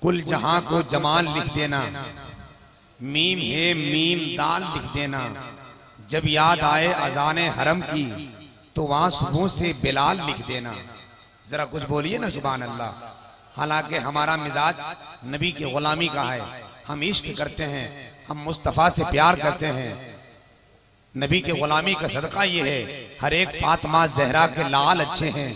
कुल जहां को जमाल लिख देना, मीम है मीम दाल लिख देना। जब याद आए अजाने हरम की तो वहां सुबह से बिलाल लिख देना। जरा कुछ बोलिए ना सुभान अल्लाह। हालांकि हमारा मिजाज नबी की गुलामी का है, हम इश्क करते हैं, हम मुस्तफ़ा से प्यार करते हैं। नबी के गुलामी का सदका ये है, हर एक फातिमा जहरा के लाल अच्छे हैं,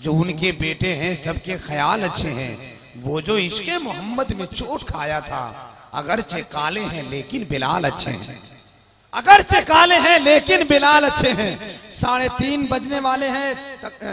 जो उनके बेटे हैं सबके ख्याल अच्छे हैं। वो जो इश्क़े मोहम्मद में चोट खाया था, अगरचे काले हैं लेकिन बिलाल अच्छे हैं। अगरचे काले हैं लेकिन बिलाल अच्छे हैं। 3:30 बजने वाले हैं,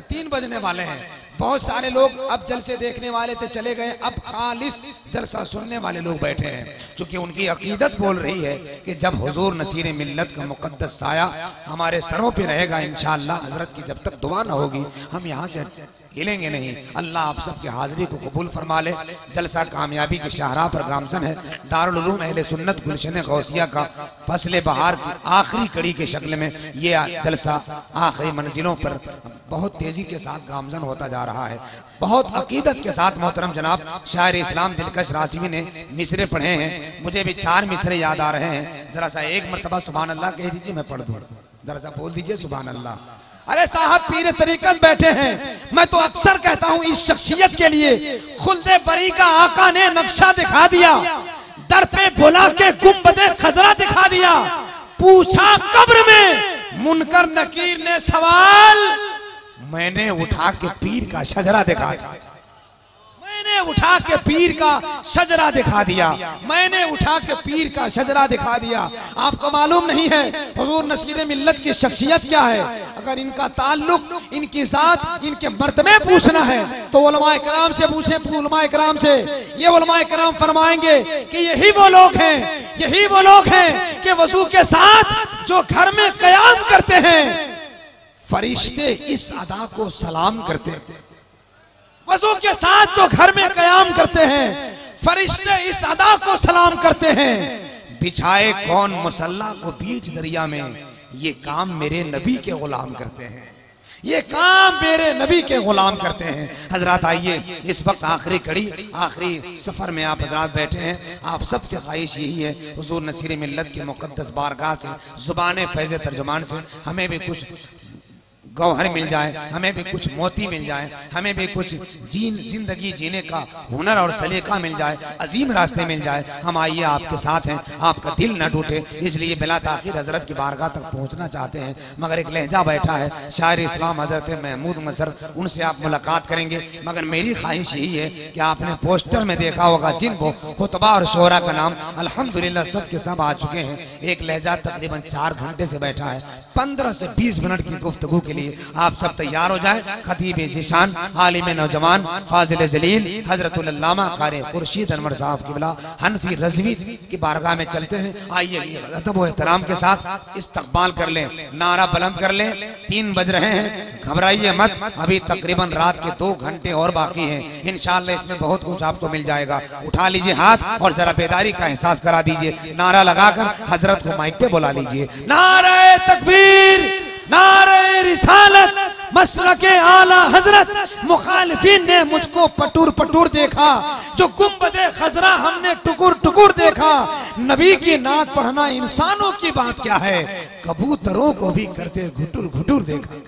3 बजने वाले हैं। बहुत सारे लोग अब जलसे देखने वाले थे चले गए, अब खालिस जलसा सुनने वाले लोग बैठे हैं, क्योंकि उनकी अकीदत बोल रही है कि जब हुजूर नसीर मिल्लत का मुकद्दस साया हमारे सरों पे रहेगा, इंशाअल्लाह हजरत की जब तक दुआ ना होगी हम यहाँ से हिलेंगे नहीं। अल्लाह आप सबकी हाजिरी को कबूल फरमा ले। जलसा कामयाबी की शाहराह पर गामजन है। दारुल उलूम अहले सुन्नत गुलशन गौसिया का फसले बहार की आखिरी कड़ी के शक्ल में ये जलसा आखिरी मंजिलों पर बहुत तेजी के साथ गामजन होता जा रहा है। बहुत अकीदत के साथ मोहतरम जनाब शायर इस्लाम दिलकश राशिवी ने मिसरे पढ़े हैं। मुझे भी 4 मिसरे याद आ रहे हैं। जरा सा एक मरतबा सुभान अल्लाह कह दीजिए, मैं पढ़ दूं। जरा सा बोल दीजिए सुभान अल्लाह। अरे साहब पीर तरीकत बैठे हैं। मैं तो अक्सर कहता हूं इस शख्सियत के लिए खुल्दे बरी का आका ने नक्शा दिखा दिया, दर पे बुला के गुंबदे खजरा दिखा दिया। पूछा कब्र में मुनकर नकीर ने सवाल, मैंने उठा के पीर का शजरा दिखा दिया। मैंने उठा के पीर का शजरा दिखा दिया। मैंने उठा के पीर का शजरा दिखा दिया। आपको मालूम नहीं है हुजूर नसीर मिल्लत की शख्सियत क्या है? अगर इनका ताल्लुक, इनकी जात, इनके मर्तबे पूछना है तो उलमाए कराम से पूछें। उलमाए कराम से ये उलमाए कराम फरमाएंगे कि यही वो लोग हैं, यही वो लोग हैं कि वजू के साथ जो घर में कयाम करते हैं, फरिश्ते इस अदा को सलाम करते हैं। वजू के साथ जो घर में कयाम करते हैं, फरिश्ते इस अदा को सलाम करते हैं। बिछाए कौन मुसल्ला को बीच दरिया में, ये काम मेरे नबी के गुलाम करते हैं। ये काम मेरे नबी के गुलाम करते हैं। हजरात आइए, इस वक्त आखिरी कड़ी, आखिरी सफर में आप हजरात बैठे हैं। आप सबकी ख्वाहिश यही है हुजूर नसीर मिल्लत की मुकद्दस बारगाह से, जुबान फैज़ तर्जुमान से हमें भी कुछ गौहर मिल जाए, हमें भी कुछ मोती मिल जाए, हमें भी कुछ जिंदगी जीने का हुनर और सलीका मिल जाए, अजीम रास्ते मिल जाए। हम आइए आपके साथ हैं, आपका दिल न टूटे, इसलिए बिला ताखीर हजरत की बारगाह तक पहुंचना चाहते हैं। मगर एक लहजा बैठा है शायर इस्लाम हजरत महमूद मजहर, उनसे आप मुलाकात करेंगे। मगर मेरी ख्वाहिश यही है कि आपने पोस्टर में देखा होगा जिनको खुतबा और शोरा का नाम अल्हम्दुलिल्लाह सब के सब आ चुके हैं। एक लहजा तकरीबन 4 घंटे से बैठा है। 15 से 20 मिनट की गुफ्तगू के लिए आप सब तैयार हो जाएं। खतीब जिशान, आलिम नौजवान, फाजिल जलील हजरतुल अल्लामा कारी खुर्शीद अनवर साहब क़िबला हनफी रज़वी की बारगाह में चलते हैं। आइए अदब और एहतराम के साथ इस्तक़बाल कर लें, नारा बुलंद कर लें। 3 बज रहे हैं, घबराइए मत, अभी तकरीबन रात के 2 घंटे और बाकी हैं। इंशाअल्लाह इसमें बहुत कुछ आपको मिल जाएगा। उठा लीजिए हाथ और जरा बेदारी का एहसास करा दीजिए। नारा लगाकर हजरत को माइक पे बुला लीजिए। नारे तकबीर, नारे रिसालत, मसलके आला हजरत। मुखालिफिन ने मुझको पटूर पटूर देखा, जो गुंबदे खजरा हमने टुकुर टुकुर देखा। नबी की नात पढ़ना इंसानों की बात क्या है, कबूतरों को भी करते घुटुर घुटुर देखा।